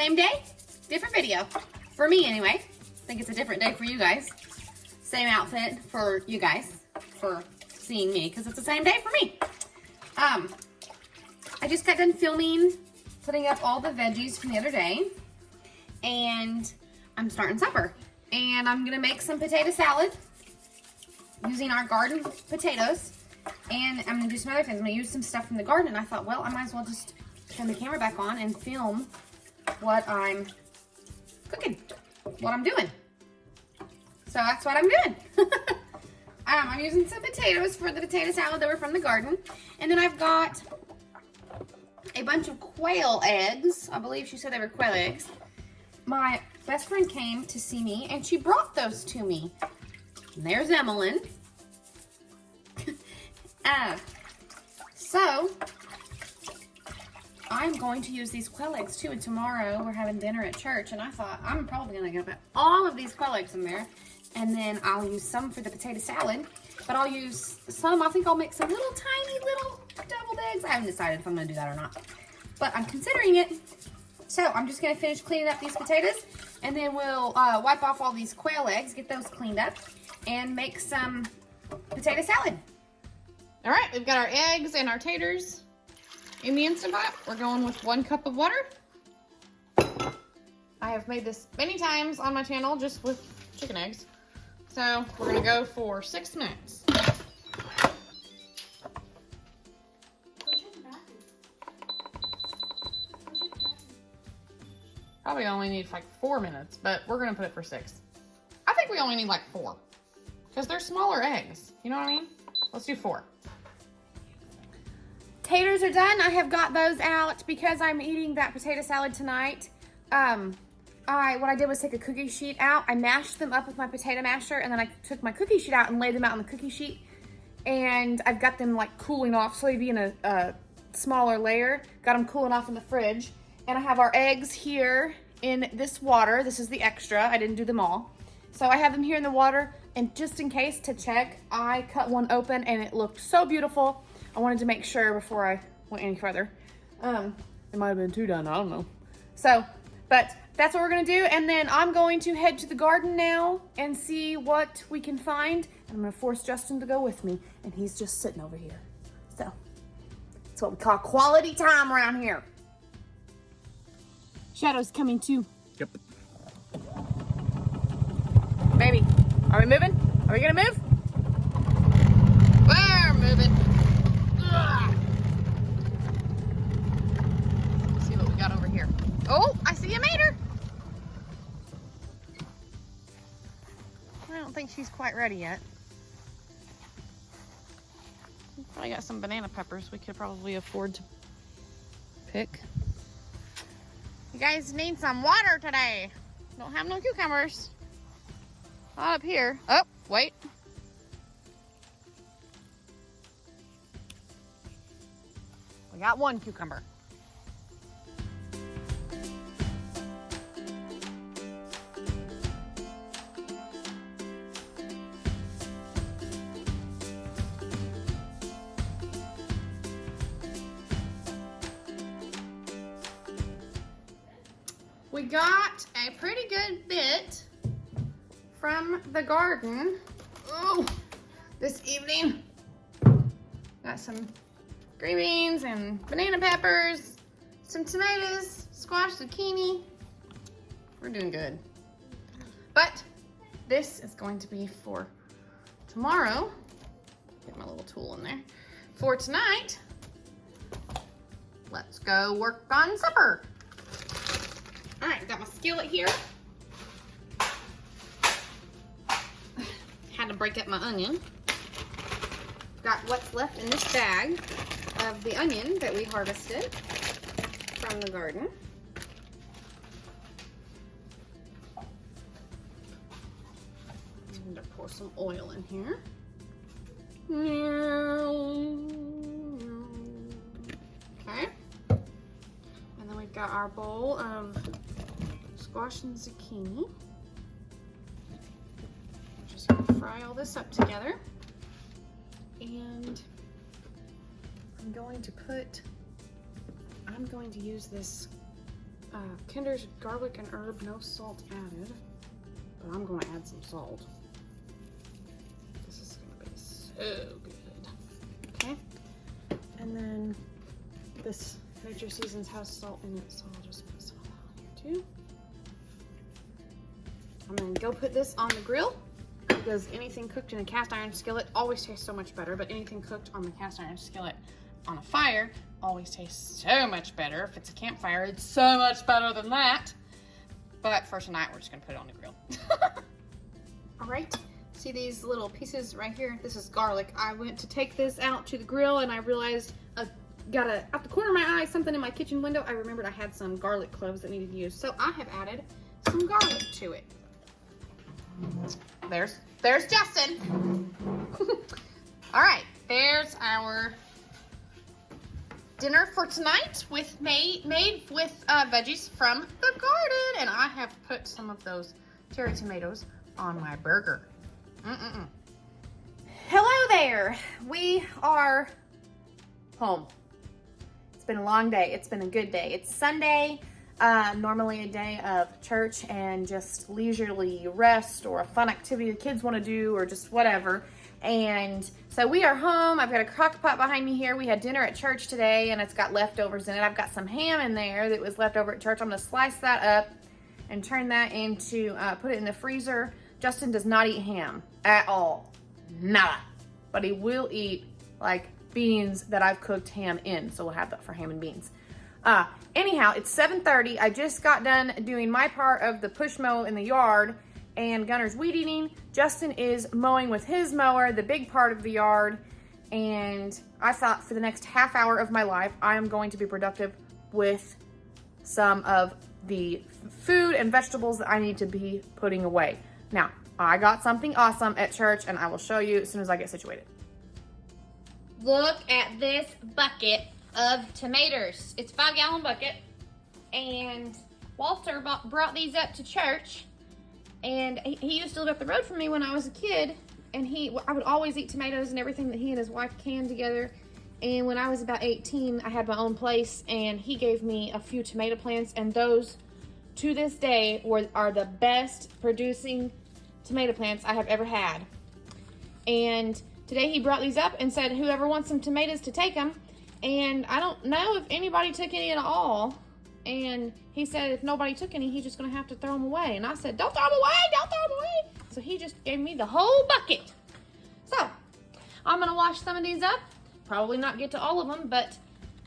Same day, different video. For me anyway. I think it's a different day for you guys. Same outfit for you guys for seeing me because it's the same day for me. I just got done filming, putting up all the veggies from the other day, and I'm starting supper. And I'm gonna make some potato salad using our garden potatoes, and I'm gonna do some other things. I'm gonna use some stuff from the garden, and I thought, well, I might as well just turn the camera back on and film what I'm cooking, what I'm doing. So that's what I'm doing. I'm using some potatoes for the potato salad that were from the garden. And then I've got a bunch of quail eggs. I believe she said they were quail eggs. My best friend came to see me and she brought those to me. And there's Emmeline. So I'm going to use these quail eggs too. And tomorrow we're having dinner at church. And I thought I'm probably going to put all of these quail eggs in there. And then I'll use some for the potato salad. But I'll use some, I think I'll make some little tiny little deviled eggs. I haven't decided if I'm gonna do that or not. But I'm considering it. So I'm just gonna finish cleaning up these potatoes. And then we'll wipe off all these quail eggs, get those cleaned up, and make some potato salad. All right, we've got our eggs and our taters in the Instant Pot. We're going with 1 cup of water. I have made this many times on my channel just with chicken eggs. So we're gonna go for 6 minutes. Probably only need like 4 minutes, but we're gonna put it for 6. I think we only need like 4 because they're smaller eggs. You know what I mean? Let's do 4. Taters are done. I have got those out because I'm eating that potato salad tonight. What I did was take a cookie sheet out. I mashed them up with my potato masher, and then I took my cookie sheet out and laid them out on the cookie sheet. And I've got them like cooling off, so they'd be in a smaller layer. Got them cooling off in the fridge. And I have our eggs here in this water. This is the extra. I didn't do them all. So I have them here in the water, and just in case to check, I cut one open and it looked so beautiful. I wanted to make sure before I went any further. It might have been 2 done, I don't know. So, but that's what we're gonna do. And then I'm going to head to the garden now and see what we can find. And I'm gonna force Justin to go with me, and he's just sitting over here. So, that's what we call quality time around here. Shadow's coming too. Yep. Baby, are we moving? Are we gonna move? We're moving. Ugh. Let's see what we got over here. Oh, I see a mater. I don't think she's quite ready yet. We probably got some banana peppers we could probably afford to pick. You guys need some water today. Don't have no cucumbers. Not up here. Oh, wait. We got 1 cucumber. We got a pretty good bit from the garden. Oh, this evening. Got some green beans and banana peppers, some tomatoes, squash, zucchini. We're doing good. But this is going to be for tomorrow. Get my little tool in there. For tonight, let's go work on supper. All right, got my skillet here. Had to break up my onion. Got what's left in this bag of the onion that we harvested from the garden. I'm gonna pour some oil in here. Okay. And then we've got our bowl of squash and zucchini. I'm just gonna fry all this up together. And I'm going to use this Kinder's garlic and herb, no salt added. But I'm gonna add some salt. This is gonna be so good. Okay. And then this Nature Seasons has salt in it, so I'll just put some of that on here too. I'm gonna go put this on the grill because anything cooked in a cast iron skillet always tastes so much better, but anything cooked on the cast iron skillet on a fire always tastes so much better. If it's a campfire, it's so much better than that. But for tonight, we're just gonna put it on the grill. All right, see these little pieces right here? This is garlic. I went to take this out to the grill and I realized out the corner of my eye, something in my kitchen window, I remembered I had some garlic cloves that needed used. So I have added some garlic to it. There's Justin. All right, there's our dinner for tonight with made with veggies from the garden, and I have put some of those cherry tomatoes on my burger. Hello there. We are home. It's been a long day. It's been a good day. It's Sunday, normally a day of church and just leisurely rest or a fun activity the kids want to do or just whatever. And so we are home. I've got a crock pot behind me here. We had dinner at church today and it's got leftovers in it. I've got some ham in there that was left over at church. I'm going to slice that up and turn that into, put it in the freezer. Justin does not eat ham at all. Nada. But he will eat like beans that I've cooked ham in. So we'll have that for ham and beans. Anyhow, it's 7:30. I just got done doing my part of the push mow in the yard and Gunner's weed eating. Justin is mowing with his mower, the big part of the yard. And I thought for the next half hour of my life, I am going to be productive with some of the food and vegetables that I need to be putting away. Now, I got something awesome at church and I will show you as soon as I get situated. Look at this bucket of tomatoes. It's a 5-gallon bucket. And Walter brought these up to church. And he used to live up the road from me when I was a kid. And I would always eat tomatoes and everything that he and his wife canned together. And when I was about 18, I had my own place. And he gave me a few tomato plants. And those, to this day, are the best producing tomato plants I have ever had. And today he brought these up and said, whoever wants some tomatoes to take them. And I don't know if anybody took any at all. And he said if nobody took any, he's just going to have to throw them away. And I said, don't throw them away, don't throw them away. So he just gave me the whole bucket. So I'm going to wash some of these up. Probably not get to all of them, but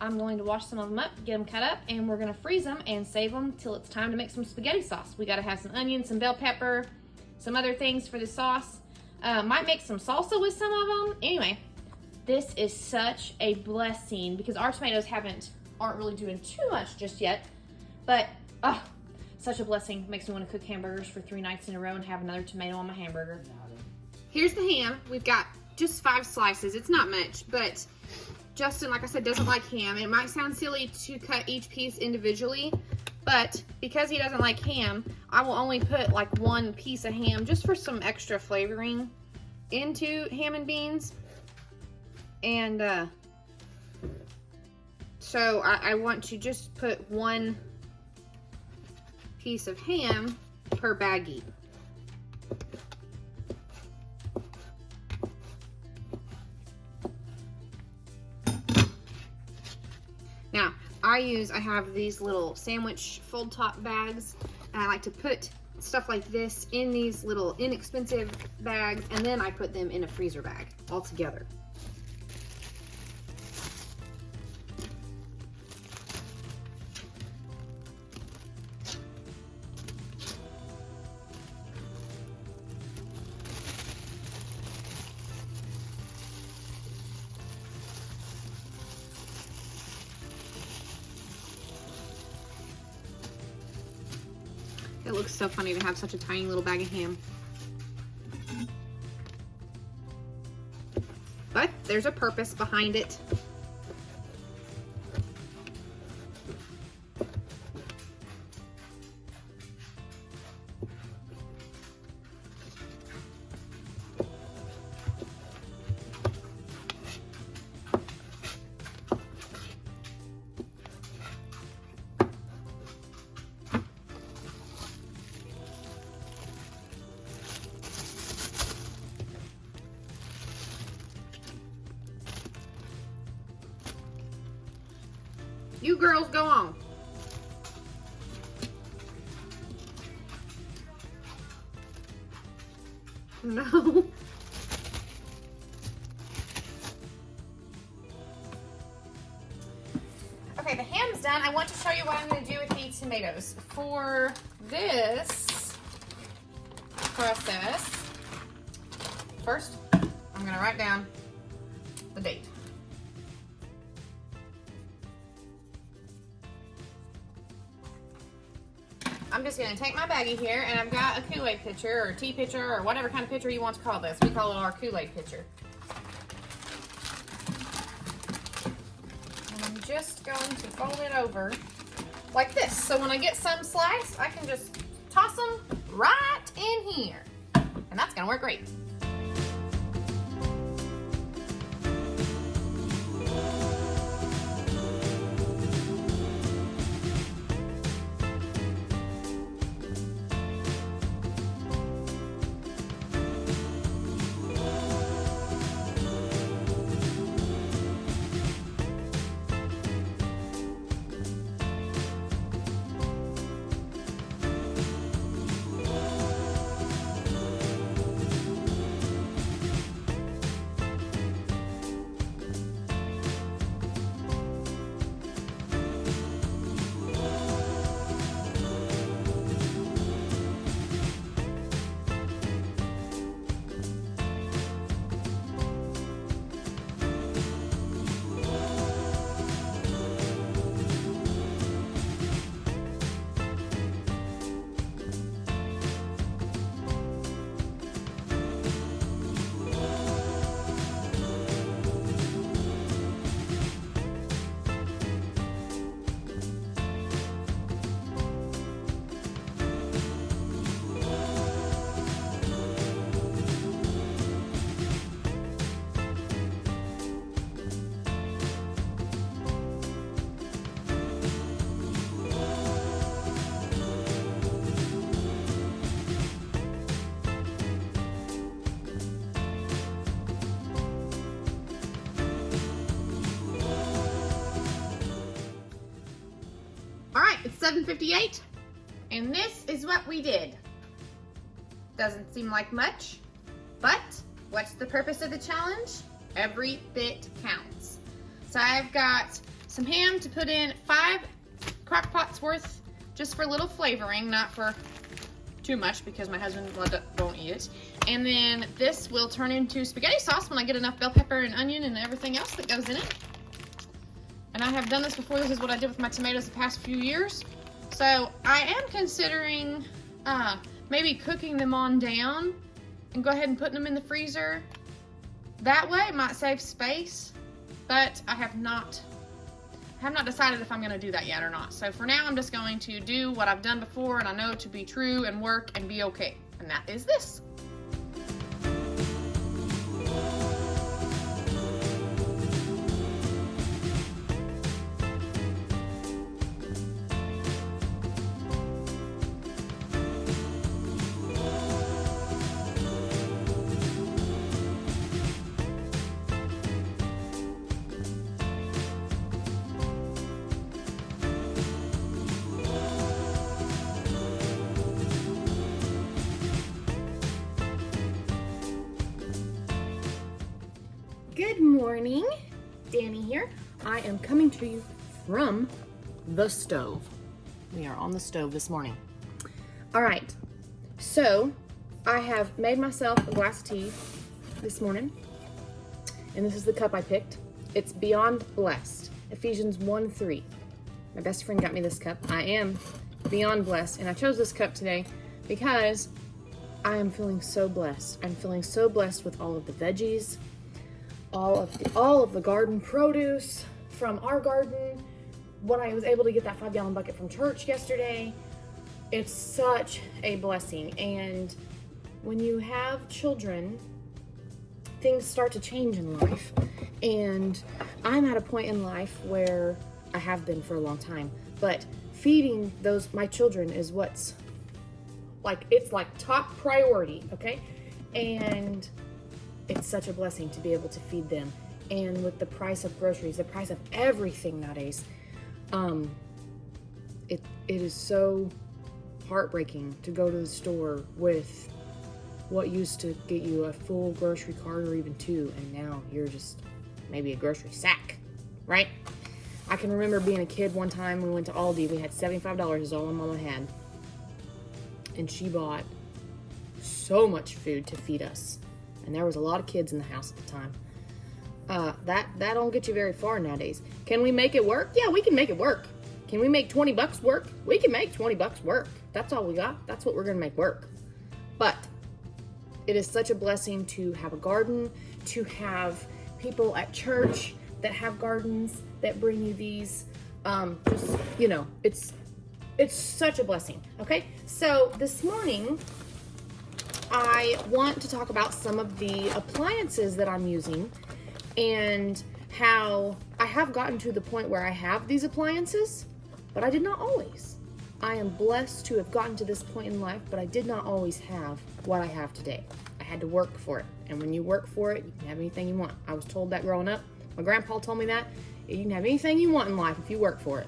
I'm going to wash some of them up, get them cut up, and we're going to freeze them and save them till it's time to make some spaghetti sauce. We got to have some onions, some bell pepper, some other things for the sauce. Might make some salsa with some of them. Anyway, this is such a blessing because our tomatoes aren't really doing too much just yet. But, such a blessing. Makes me want to cook hamburgers for 3 nights in a row and have another tomato on my hamburger. Here's the ham. We've got just 5 slices. It's not much, but Justin, like I said, doesn't like ham. It might sound silly to cut each piece individually, but because he doesn't like ham, I will only put like 1 piece of ham just for some extra flavoring into ham and beans. And so I want to just put 1 piece of ham per baggie. Now, I have these little sandwich fold top bags, and I like to put stuff like this in these little inexpensive bags, and then I put them in a freezer bag all together. It looks so funny to have such a tiny little bag of ham. But there's a purpose behind it. You girls go on. No. Okay, the ham's done. I want to show you what I'm going to do with these tomatoes. For this process, first, I'm going to write down the date. I'm just going to take my baggie here, and I've got a Kool-Aid pitcher or tea pitcher or whatever kind of pitcher you want to call this. We call it our Kool-Aid pitcher. And I'm just going to fold it over like this. So when I get some sliced, I can just toss them right in here. And that's going to work great. All right, it's 7:58, and this is what we did. Doesn't seem like much, but what's the purpose of the challenge? Every bit counts. So I've got some ham to put in 5 crock pots worth, just for a little flavoring, not for too much because my husband won't eat it. And then this will turn into spaghetti sauce when I get enough bell pepper and onion and everything else that goes in it. And I have done this before. This is what I did with my tomatoes the past few years. So I am considering maybe cooking them on down and go ahead and putting them in the freezer. That way it might save space, but I have not decided if I'm gonna do that yet or not. So for now, I'm just going to do what I've done before and I know to be true and work and be okay. And that is this. Good morning, Danny here. I am coming to you from the stove. We are on the stove this morning. All right, so I have made myself a glass of tea this morning, and this is the cup I picked. It's Beyond Blessed, Ephesians 1:3. My best friend got me this cup. I am beyond blessed, and I chose this cup today because I am feeling so blessed. I'm feeling so blessed with all of the veggies, all of the garden produce from our garden. When I was able to get that 5-gallon bucket from church yesterday, it's such a blessing. And when you have children, things start to change in life. And I'm at a point in life where I have been for a long time, but feeding my children is what's it's like top priority, okay? And it's such a blessing to be able to feed them. And with the price of groceries, the price of everything nowadays, It is so heartbreaking to go to the store with what used to get you a full grocery cart or even two, and now you're just maybe a grocery sack, right? I can remember being a kid one time, we went to Aldi, we had $75 is all my mama had. And she bought so much food to feed us. And there was a lot of kids in the house at the time. That don't get you very far nowadays. Can we make it work? Yeah, we can make it work. Can we make 20 bucks work? We can make 20 bucks work. That's all we got. That's what we're gonna make work. But it is such a blessing to have a garden, to have people at church that have gardens that bring you these. Just, you know, it's such a blessing. Okay, so this morning I want to talk about some of the appliances that I'm using and how I have gotten to the point where I have these appliances, but I did not always. I am blessed to have gotten to this point in life, but I did not always have what I have today. I had to work for it, and when you work for it, you can have anything you want. I was told that growing up. My grandpa told me that. You can have anything you want in life if you work for it.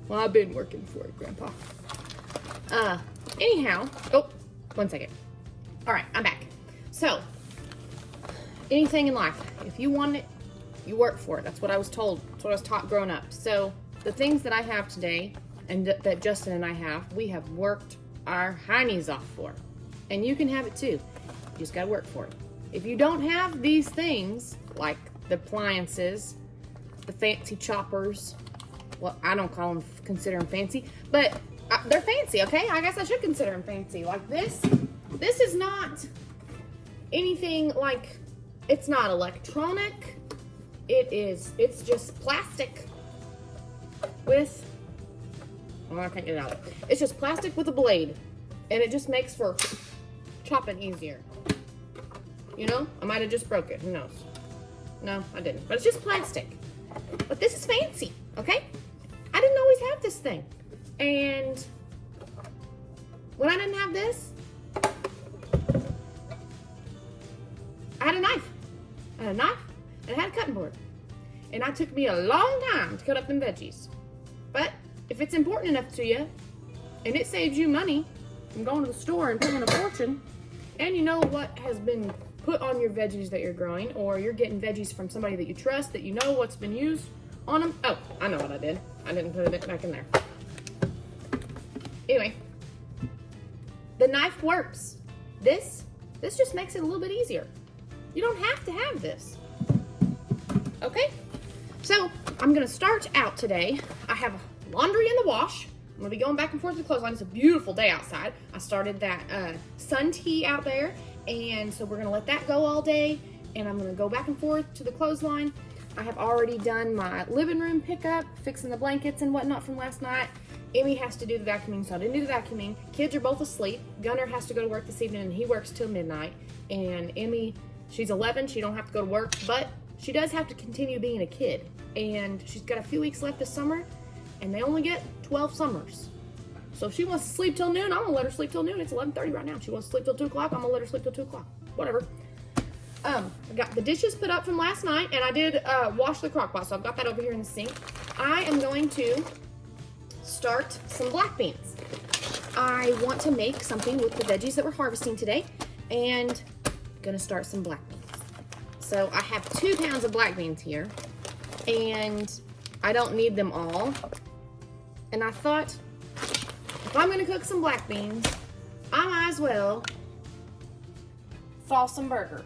Well, I've been working for it, Grandpa. Anyhow, oh, 1 second. All right, I'm back. So, anything in life, if you want it, you work for it. That's what I was told. That's what I was taught growing up. So, the things that I have today and that Justin and I have, we have worked our heinies off for. And you can have it too. You just gotta work for it. If you don't have these things, like the appliances, the fancy choppers, well, I don't consider them fancy, but they're fancy, okay? I guess I should consider them fancy. Like this is not anything like, it's not electronic. It's just plastic with, well, I can't get it out. It's just plastic with a blade, and it just makes for chopping easier. You know, I might have just broke it, who knows? No, I didn't, but it's just plastic. But this is fancy, okay? I didn't always have this thing. And when I didn't have this, I had a knife. I had a knife and I had a cutting board. And it took me a long time to cut up them veggies. But if it's important enough to you, and it saves you money from going to the store and paying a fortune, and you know what has been put on your veggies that you're growing, or you're getting veggies from somebody that you trust, that you know what's been used on them. Oh, I know what I did. I didn't put it back in there. Anyway, the knife works. This just makes it a little bit easier. You don't have to have this. Okay? So, I'm gonna start out today. I have laundry in the wash. I'm gonna be going back and forth to the clothesline. It's a beautiful day outside. I started that sun tea out there, and so we're gonna let that go all day, and I'm gonna go back and forth to the clothesline. I have already done my living room pickup, fixing the blankets and whatnot from last night. Emmy has to do the vacuuming, so I didn't do the vacuuming. Kids are both asleep. Gunnar has to go to work this evening, and he works till midnight. And Emmy, she's 11, she don't have to go to work, but she does have to continue being a kid. And she's got a few weeks left this summer, and they only get 12 summers. So if she wants to sleep till noon, I'm gonna let her sleep till noon. It's 11:30 right now. If she wants to sleep till 2 o'clock, I'm gonna let her sleep till 2 o'clock. Whatever. I got the dishes put up from last night, and I did wash the crock pot, so I've got that over here in the sink. I am going to start some black beans. I want to make something with the veggies that we're harvesting today, and I'm gonna start some black beans. So I have 2 pounds of black beans here, and I don't need them all. And I thought, if I'm gonna cook some black beans, I might as well thaw some burger.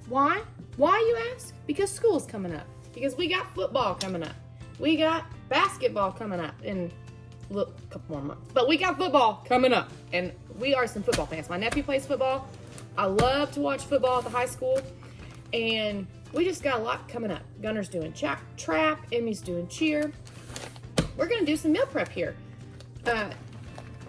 Why? Why, you ask? Because school's coming up. Because we got football coming up. We got basketball coming up in a couple more months. But we got football coming up. And we are some football fans. My nephew plays football. I love to watch football at the high school. And we just got a lot coming up. Gunnar's doing trap. Emmy's doing cheer. We're going to do some meal prep here.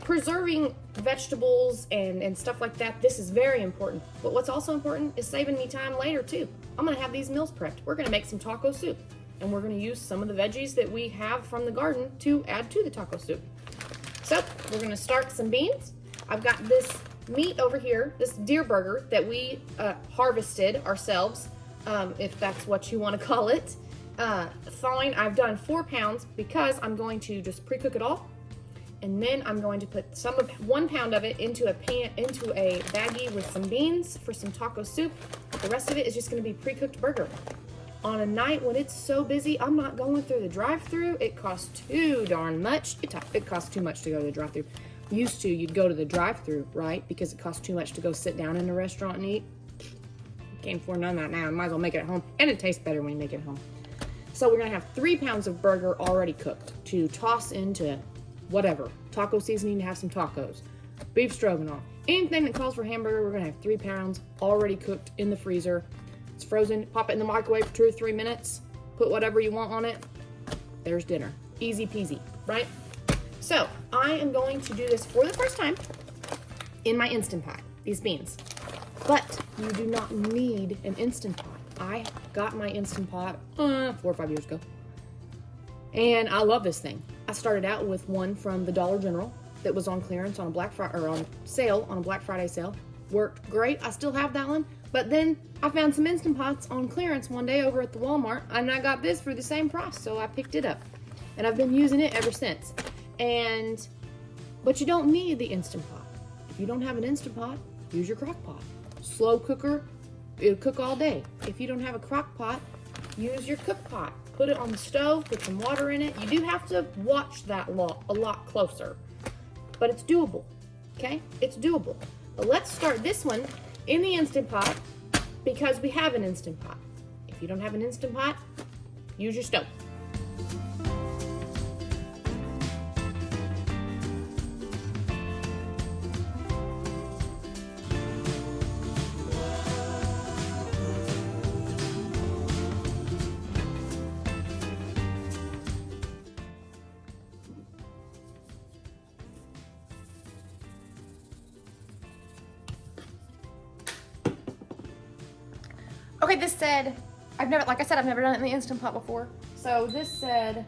Preserving vegetables and stuff like that, this is very important. But what's also important is saving me time later too. I'm gonna have these meals prepped. We're gonna make some taco soup, and we're gonna use some of the veggies that we have from the garden to add to the taco soup. So we're gonna start some beans. I've got this meat over here, this deer burger that we harvested ourselves, if that's what you want to call it. thawing. I've done 4 pounds because I'm going to just pre-cook it all. And then I'm going to put 1 pound of it into a baggie with some beans for some taco soup. The rest of it is just going to be pre-cooked burger. On a night when it's so busy, I'm not going through the drive-thru. It costs too darn much. It costs too much to go to the drive-thru. Used to, you'd go to the drive-thru, right? Because it costs too much to go sit down in a restaurant and eat. Can't afford none of that now. Might as well make it at home. And it tastes better when you make it at home. So we're going to have 3 pounds of burger already cooked to toss into whatever. Taco seasoning to have some tacos. Beef stroganoff. Anything that calls for hamburger, we're going to have 3 pounds already cooked in the freezer. It's frozen. Pop it in the microwave for 2 or 3 minutes. Put whatever you want on it. There's dinner. Easy peasy, right? So I am going to do this for the first time in my Instant Pot, these beans. But you do not need an Instant Pot. I got my Instant Pot 4 or 5 years ago. And I love this thing. I started out with one from the Dollar General that was on clearance on a Black Friday, or on sale on a Black Friday sale. Worked great. I still have that one. But then I found some Instant Pots on clearance one day over at the Walmart, and I got this for the same price, so I picked it up. And I've been using it ever since. But you don't need the Instant Pot. If you don't have an Instant Pot, use your crock pot. Slow cooker, it'll cook all day. If you don't have a crock pot, use your cook pot. Put it on the stove, put some water in it. You do have to watch that a lot closer, but it's doable, okay? It's doable. But let's start this one in the Instant Pot because we have an Instant Pot. If you don't have an Instant Pot, use your stove. Okay, this said, like I said, I've never done it in the Instant Pot before. So this said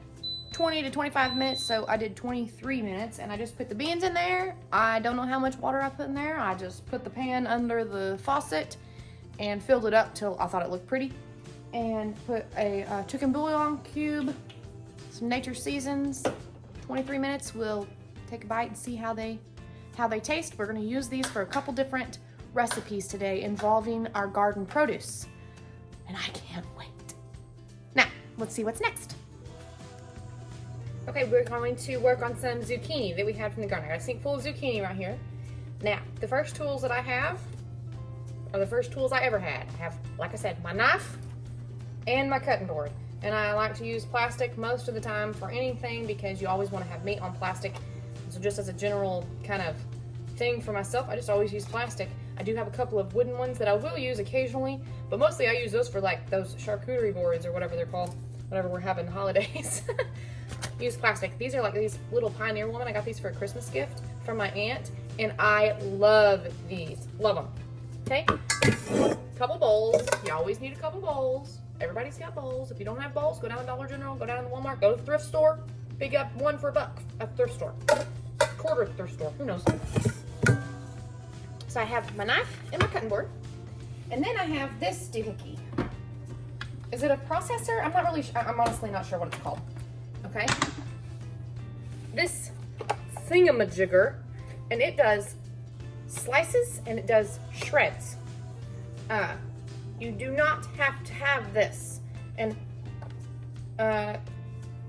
20 to 25 minutes, so I did 23 minutes, and I just put the beans in there. I don't know how much water I put in there. I just put the pan under the faucet and filled it up till I thought it looked pretty. And put a chicken bouillon cube, some nature seasons. 23 minutes, we'll take a bite and see how they taste. We're gonna use these for a couple different recipes today involving our garden produce. And I can't wait. Now, let's see what's next. Okay, we're going to work on some zucchini that we had from the garden. I got a sink full of zucchini right here. Now, the first tools that I have are the first tools I ever had. I have, like I said, my knife and my cutting board. And I like to use plastic most of the time for anything because you always want to have meat on plastic. So just as a general kind of thing for myself, I just always use plastic. I do have a couple of wooden ones that I will use occasionally, but mostly I use those for like those charcuterie boards or whatever they're called, whenever we're having holidays. Use plastic. These are like these little Pioneer Woman. I got these for a Christmas gift from my aunt, and I love these. Love them. Okay? Couple bowls. You always need a couple bowls. Everybody's got bowls. If you don't have bowls, go down to Dollar General, go down to Walmart, go to the thrift store, pick up one for $1 at the thrift store. Quarter at the thrift store. Who knows? So I have my knife and my cutting board. And then I have this doohickey. Is it a processor? I'm not really sure. I'm honestly not sure what it's called. Okay? This thingamajigger, and it does slices and it does shreds. You do not have to have this. And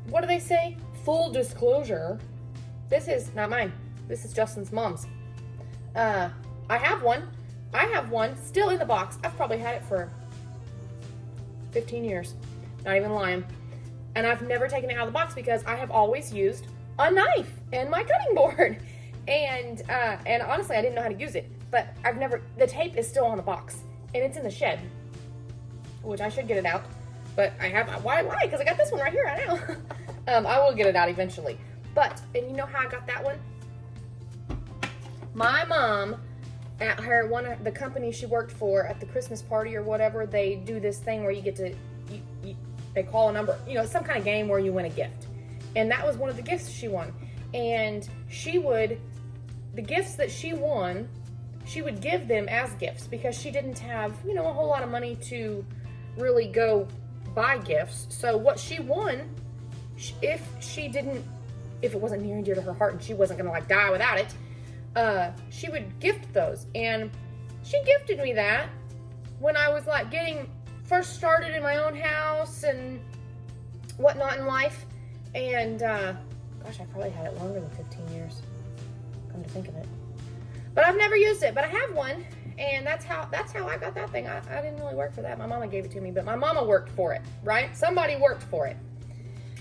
what do they say? Full disclosure. This is not mine. This is Justin's mom's. I have one. I have one still in the box. I've probably had it for 15 years. Not even lying. And I've never taken it out of the box because I have always used a knife and my cutting board. And honestly, I didn't know how to use it. But the tape is still on the box. And it's in the shed. Which I should get it out. But I have, why? Because I got this one right here right now. I will get it out eventually. But, and you know how I got that one? My mom, at the company she worked for at the Christmas party or whatever, they do this thing where you get to, they call a number, some kind of game where you win a gift. And that was one of the gifts she won. And the gifts that she won, she would give them as gifts because she didn't have, a whole lot of money to really go buy gifts. So what she won, if it wasn't near and dear to her heart and she wasn't gonna like die without it, she would gift those. And she gifted me that when I was like getting first started in my own house and whatnot in life. And gosh, I probably had it longer than 15 years, come to think of it. But I've never used it, but I have one, and that's how I got that thing. I didn't really work for that. My mama gave it to me, but my mama worked for it, right? Somebody worked for it.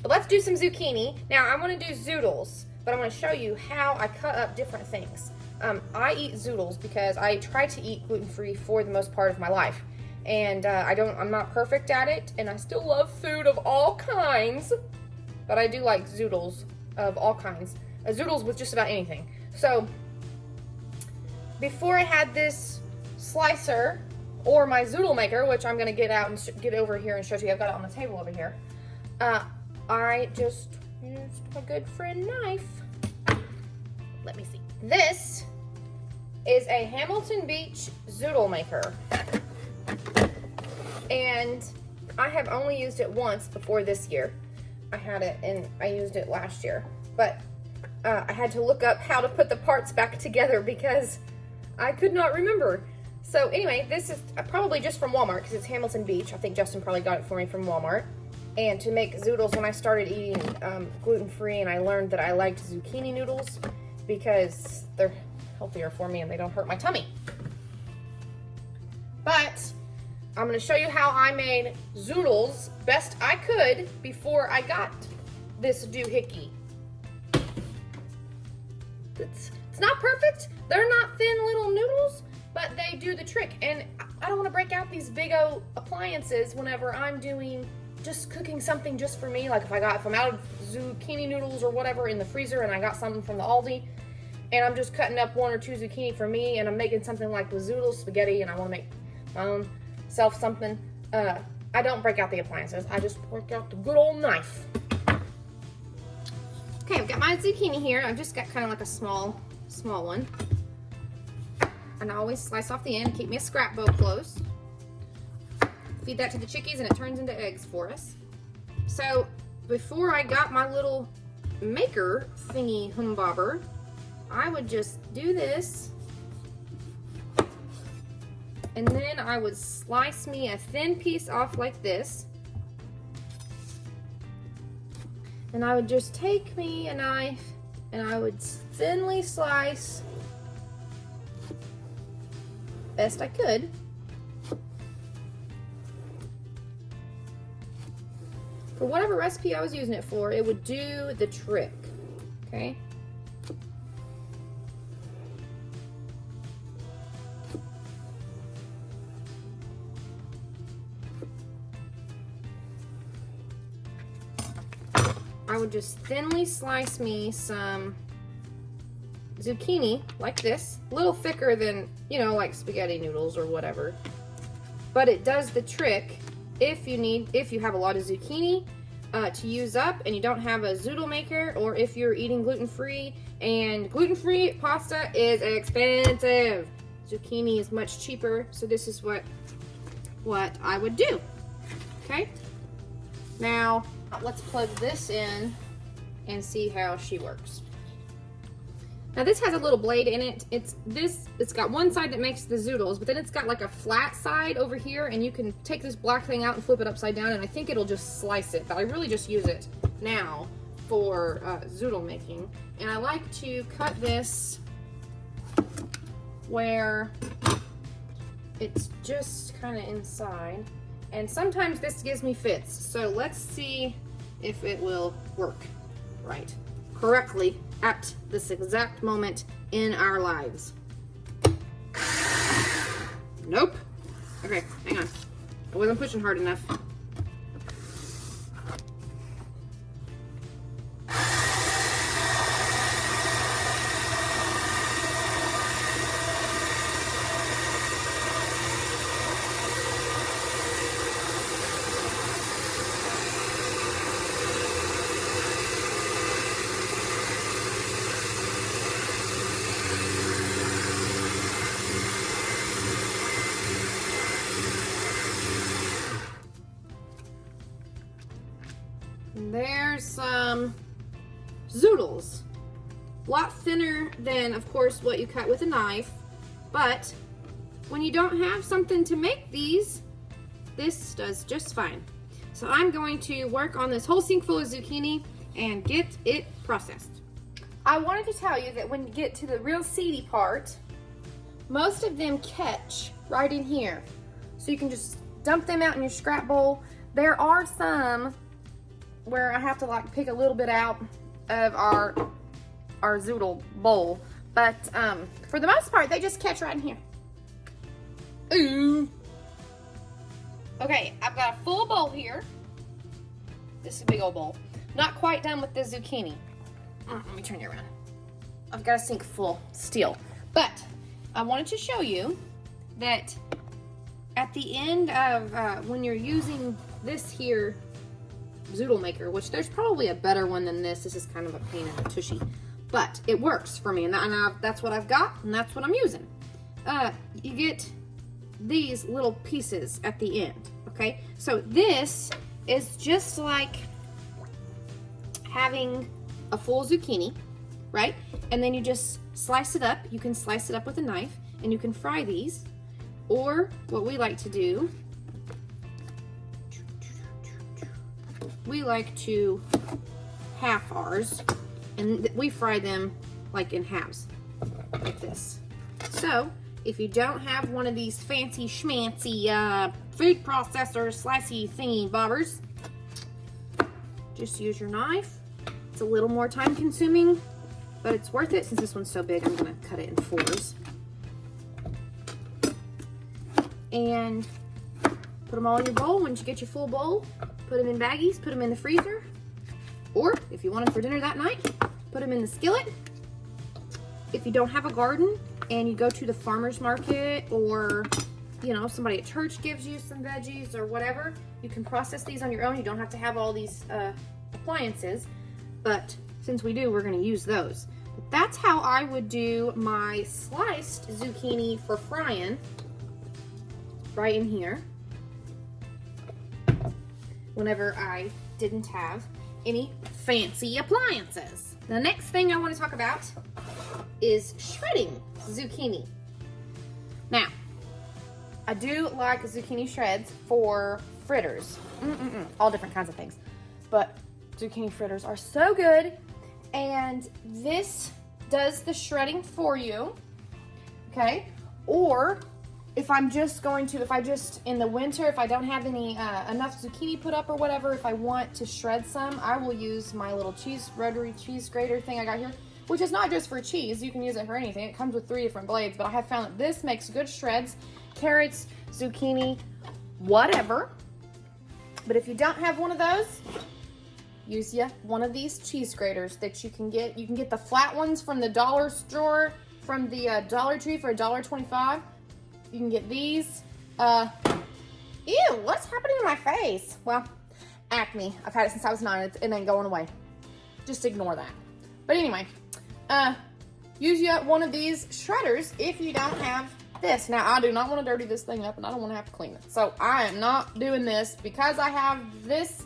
But let's do some zucchini. Now I want to do zoodles, but I'm going to show you how I cut up different things. I eat zoodles because I try to eat gluten-free for the most part of my life. And I'm not perfect at it, and I still love food of all kinds, but I do like zoodles of all kinds. Zoodles with just about anything. So before I had this slicer or my zoodle maker, which I'm gonna get out and get over here and show you, I've got it on the table over here. I just used a good friend knife. Let me see. This is a Hamilton Beach zoodle maker. And I have only used it once before this year. I had it and I used it last year. But I had to look up how to put the parts back together because I could not remember. So anyway, this is probably just from Walmart because it's Hamilton Beach. I think Justin probably got it for me from Walmart. And to make zoodles, when I started eating gluten-free, and I learned that I liked zucchini noodles because they're healthier for me and they don't hurt my tummy. But I'm going to show you how I made zoodles best I could before I got this doohickey. It's not perfect. They're not thin little noodles, but they do the trick. And I don't want to break out these big old appliances whenever I'm doing just cooking something just for me. Like if I'm out of zucchini noodles or whatever in the freezer and I got something from the Aldi and I'm just cutting up 1 or 2 zucchini for me and I'm making something like with zoodles, spaghetti, and I want to make my own self something, I don't break out the appliances. I just break out the good old knife. Okay, I've got my zucchini here. I've just got kind of like a small one. And I always slice off the end, keep me a scrapbook close. Feed that to the chickies and it turns into eggs for us. So before I got my little maker thingy humbobber, I would just do this. And then I would slice me a thin piece off like this. And I would just take me a knife and I would thinly slice best I could. For whatever recipe I was using it for, it would do the trick, okay? I would just thinly slice me some zucchini like this, a little thicker than, you know, like spaghetti noodles or whatever. But it does the trick if you have a lot of zucchini to use up and you don't have a zoodle maker, or if you're eating gluten-free, and gluten-free pasta is expensive. Zucchini is much cheaper, so this is what I would do, okay? Now, let's plug this in and see how she works. Now this has a little blade in it. It's got one side that makes the zoodles, but then it's got like a flat side over here, and you can take this black thing out and flip it upside down, and I think it'll just slice it, but I really just use it now for zoodle making. And I like to cut this where it's just kind of inside. And sometimes this gives me fits, so let's see if it will work correctly at this exact moment in our lives. Nope. Okay, hang on. I wasn't pushing hard enough. here's some zoodles. A lot thinner than, of course, what you cut with a knife, but when you don't have something to make these, this does just fine. So I'm going to work on this whole sink full of zucchini and get it processed. I wanted to tell you that when you get to the real seedy part, most of them catch right in here. So you can just dump them out in your scrap bowl. There are some where I have to like pick a little bit out of our zoodle bowl, but for the most part, they just catch right in here. Ooh. Okay, I've got a full bowl here. This is a big old bowl. Not quite done with the zucchini. Let me turn you around. I've got a sink full still. But I wanted to show you that at the end of when you're using this here zoodle maker, which there's probably a better one than this. This is kind of a pain in the tushy, but it works for me, and that's what I've got, and that's what I'm using. You get these little pieces at the end, okay? So this is just like having a full zucchini, right? And then you just slice it up. You can slice it up with a knife, and you can fry these, or what we like to do, we like to half ours, and we fry them like in halves, like this. So if you don't have one of these fancy schmancy food processor slicey thingy bobbers, just use your knife. It's a little more time consuming, but it's worth it. Since this one's so big, I'm gonna cut it in 4s. And put them all in your bowl. Once you get your full bowl, put them in baggies, put them in the freezer. Or if you want them for dinner that night, put them in the skillet. If you don't have a garden and you go to the farmer's market, or you know, somebody at church gives you some veggies or whatever, you can process these on your own. You don't have to have all these appliances, but since we do, we're going to use those. But that's how I would do my sliced zucchini for frying, right in here, whenever I didn't have any fancy appliances. The next thing I want to talk about is shredding zucchini. Now, I do like zucchini shreds for fritters. All different kinds of things. But zucchini fritters are so good. And this does the shredding for you. Okay? Or if I'm just going to, in the winter, if I don't have any enough zucchini put up or whatever, if I want to shred some, I will use my little rotary cheese grater thing I got here, which is not just for cheese. You can use it for anything. It comes with 3 different blades, but I have found that this makes good shreds. Carrots, zucchini, whatever. But if you don't have one of those, use one of these cheese graters that you can get. You can get the flat ones from the dollar store, from the Dollar Tree for $1.25. You can get these. Ew, what's happening to my face? Well, acne. I've had it since I was 9. It ain't going away. Just ignore that. But anyway, use one of these shredders if you don't have this. Now, I do not want to dirty this thing up, and I don't want to have to clean it. So I am not doing this. Because I have this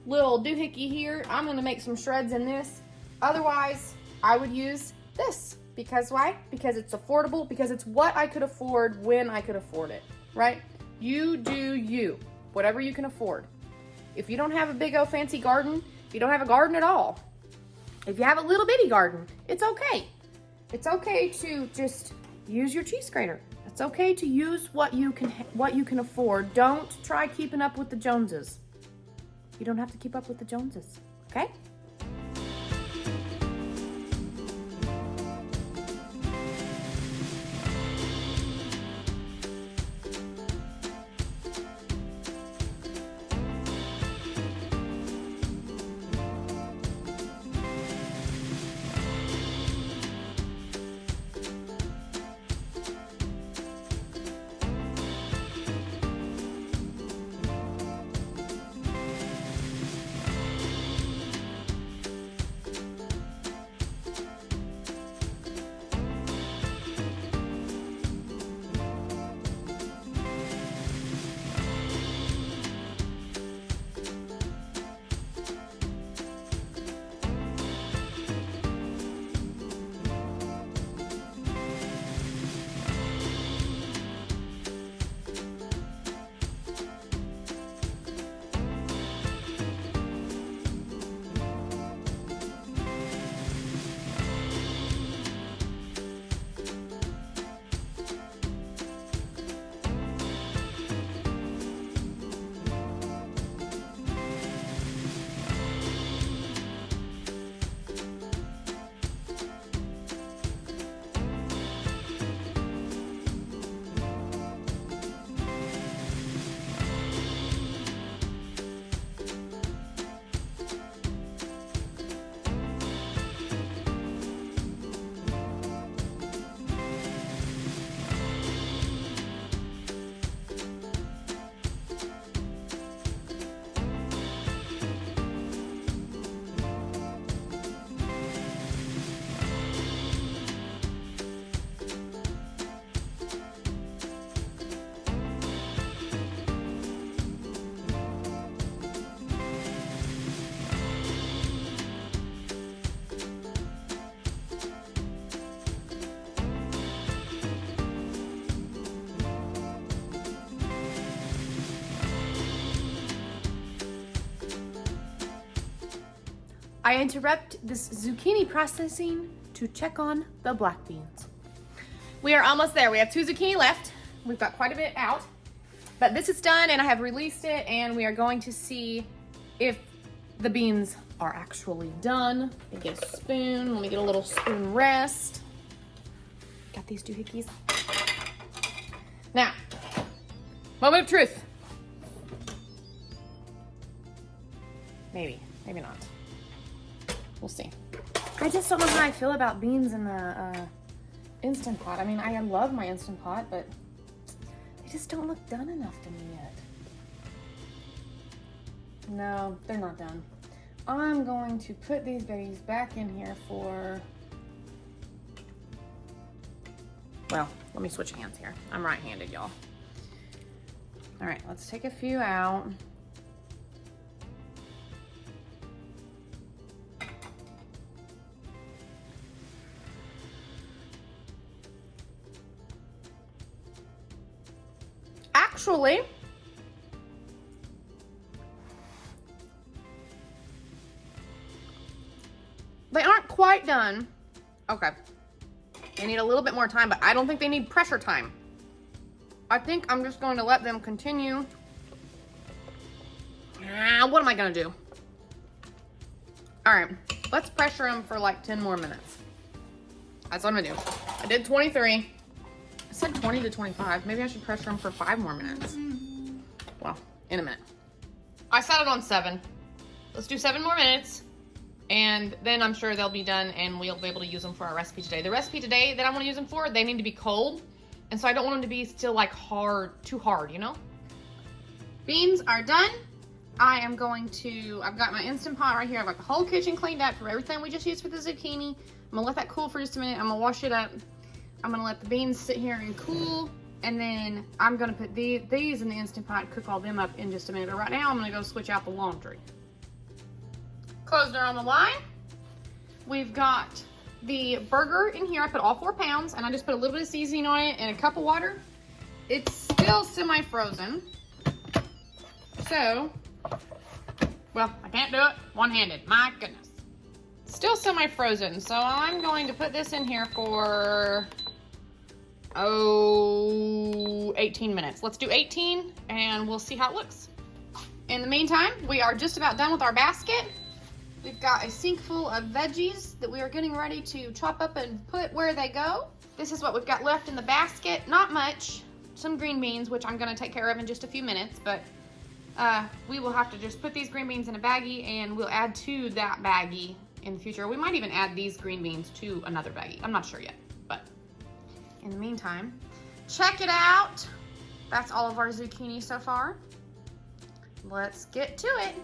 little doohickey here, I'm going to make some shreds in this. Otherwise, I would use this. Because why? Because it's affordable. Because it's what I could afford when I could afford it. Right? You do you. Whatever you can afford. If you don't have a big old fancy garden, if you don't have a garden at all, if you have a little bitty garden, it's okay. It's okay to just use your cheese grater. It's okay to use what you can afford. Don't try keeping up with the Joneses. You don't have to keep up with the Joneses. Okay? I interrupt this zucchini processing to check on the black beans. We are almost there. We have 2 zucchini left. We've got quite a bit out, but this is done and I have released it, and we are going to see if the beans are actually done. Let me get a spoon. Let me get a little spoon rest. Got these doohickeys. Now, moment of truth. Maybe not. We'll see. I just don't know how I feel about beans in the Instant Pot. I mean, I love my Instant Pot, but they just don't look done enough to me yet. No, they're not done. I'm going to put these babies back in here for, well, let me switch hands here. I'm right-handed, y'all. All right, let's take a few out. Actually, they aren't quite done. Okay. They need a little bit more time, but I don't think they need pressure time. I think I'm just going to let them continue. What am I going to do? All right. Let's pressure them for like 10 more minutes. That's what I'm going to do. I did 23. I said 20 to 25. Maybe I should pressure them for 5 more minutes. Well, in a minute. I set it on 7. Let's do 7 more minutes. And then I'm sure they'll be done and we'll be able to use them for our recipe today. The recipe today that I want to use them for, they need to be cold. And so I don't want them to be still like too hard, you know? Beans are done. I am going to, I've got my Instant Pot right here. I've got the whole kitchen cleaned up for everything we just used for the zucchini. I'm gonna let that cool for just a minute. I'm gonna wash it up. I'm gonna let the beans sit here and cool. And then I'm gonna put these in the Instant Pot, cook all them up in just a minute. But right now I'm gonna go switch out the laundry. Clothes are on the line. We've got the burger in here. I put all 4 pounds and I just put a little bit of seasoning on it and a cup of water. It's still semi-frozen. So, well, I can't do it one-handed. My goodness. Still semi-frozen. So I'm going to put this in here for, 18 minutes. Let's do 18 and we'll see how it looks. In the meantime, we are just about done with our basket. We've got a sink full of veggies that we are getting ready to chop up and put where they go. This is what we've got left in the basket. Not much. Some green beans, which I'm going to take care of in just a few minutes, but we will have to just put these green beans in a baggie and we'll add to that baggie in the future. We might even add these green beans to another baggie. I'm not sure yet, but in the meantime, check it out. That's all of our zucchini so far. Let's get to it.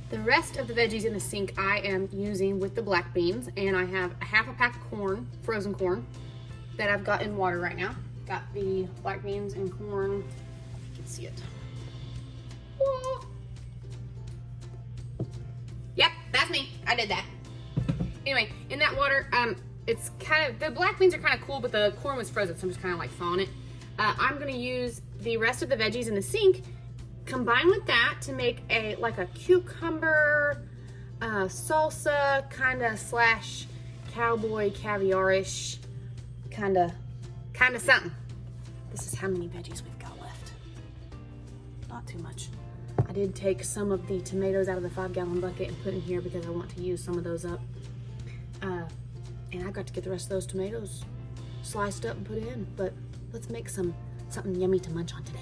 The rest of the veggies in the sink I am using with the black beans, and I have a half a pack of corn, frozen corn, that I've got in water right now. Got the black beans and corn. You can see it. Whoa. Yep, that's me. I did that. Anyway, in that water, it's kind of, the black beans are kind of cool, but the corn was frozen, so I'm just kind of like thawing it. I'm gonna use the rest of the veggies in the sink, combine with that to make like a cucumber salsa kind of slash cowboy caviar-ish kind of something. This is how many veggies we've got left. Not too much. I did take some of the tomatoes out of the 5-gallon bucket and put in here because I want to use some of those up. And I got to get the rest of those tomatoes sliced up and put in. But let's make something yummy to munch on today.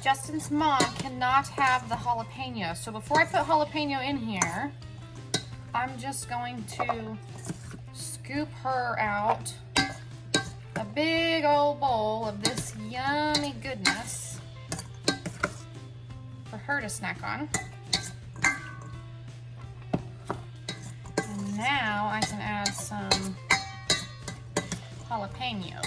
Justin's mom cannot have the jalapeno. So before I put jalapeno in here, I'm just going to scoop her out a big old bowl of this yummy goodness for her to snack on. And now I can add some jalapeno.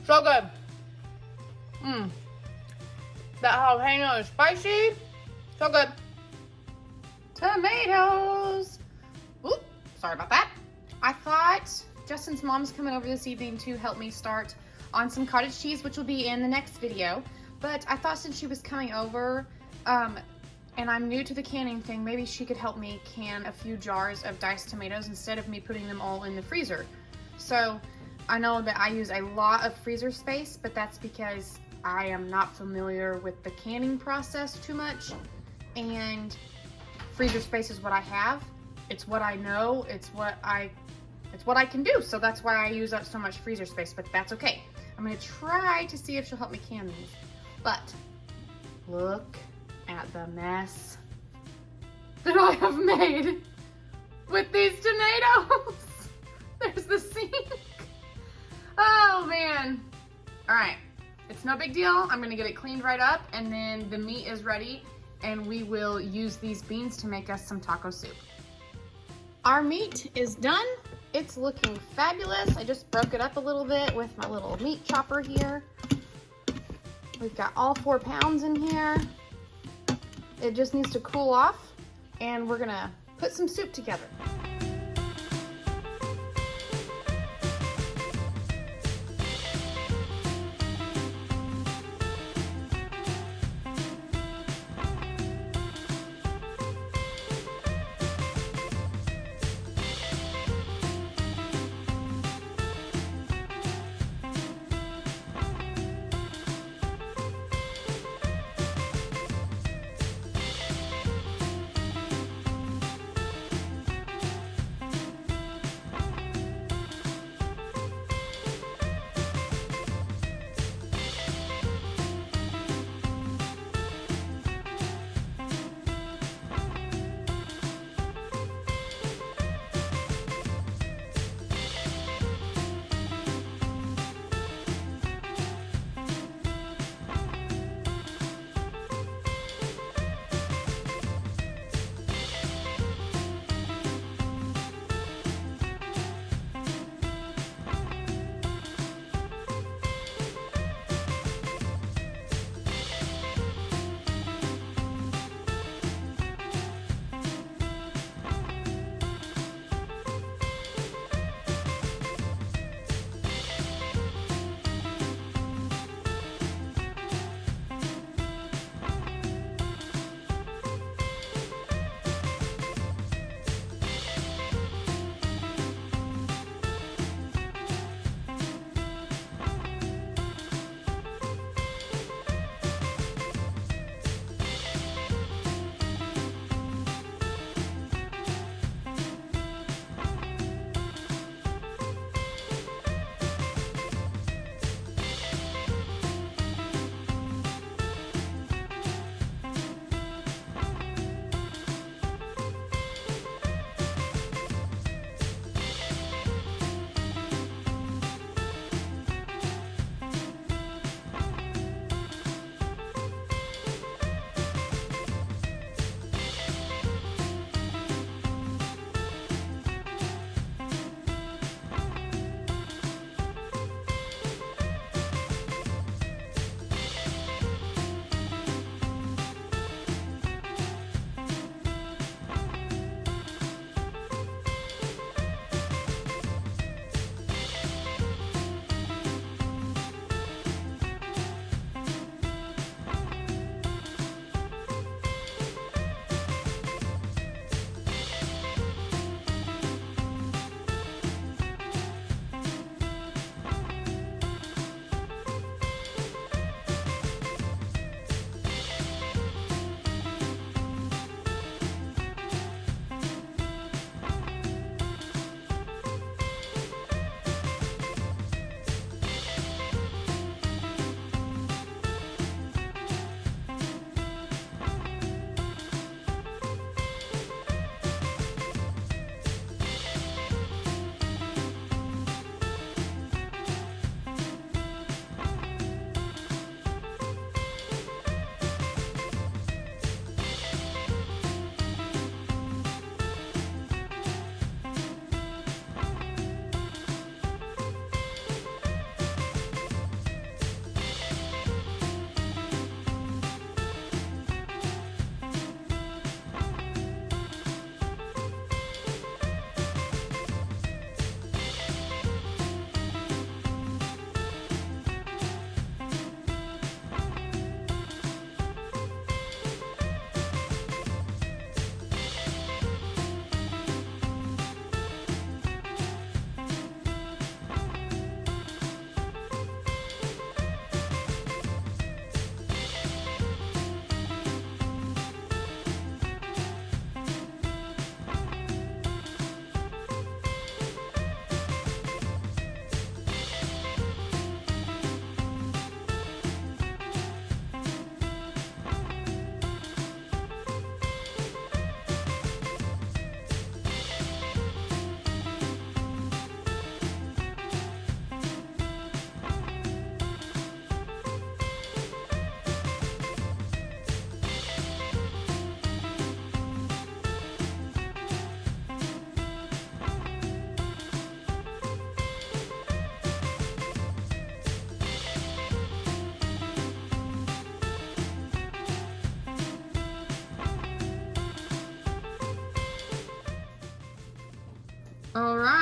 So good. That jalapeno is spicy. So good. Tomatoes. Oop, sorry about that. I thought Justin's mom's coming over this evening to help me start on some cottage cheese, which will be in the next video. But I thought since she was coming over, and I'm new to the canning thing, maybe she could help me can a few jars of diced tomatoes instead of me putting them all in the freezer. So I know that I use a lot of freezer space, but that's because I am not familiar with the canning process too much, and freezer space is what I have. It's what I know. It's what I can do. So that's why I use up so much freezer space, but that's okay. I'm gonna try to see if she'll help me can these. But look at the mess that I have made with these tomatoes. There's the sink. Oh man. All right, it's no big deal. I'm gonna get it cleaned right up, and then the meat is ready, and we will use these beans to make us some taco soup. Our meat is done. It's looking fabulous. I just broke it up a little bit with my little meat chopper here. We've got all 4 pounds in here. It just needs to cool off, and we're gonna put some soup together.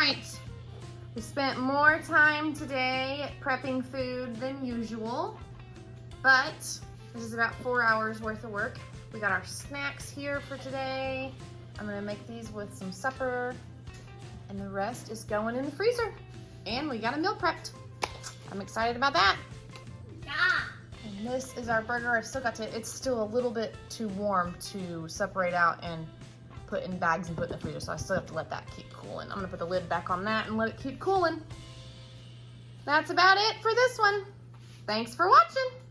right. We spent more time today prepping food than usual, but this is about 4 hours worth of work. We got our snacks here for today. I'm gonna make these with some supper, and the rest is going in the freezer. And we got a meal prepped. I'm excited about that. Yeah. And this is our burger. I've still got to, it's still a little bit too warm to separate out and put in bags and put in the freezer, so I still have to let that keep cooling. I'm gonna put the lid back on that and let it keep cooling. That's about it for this one. Thanks for watching.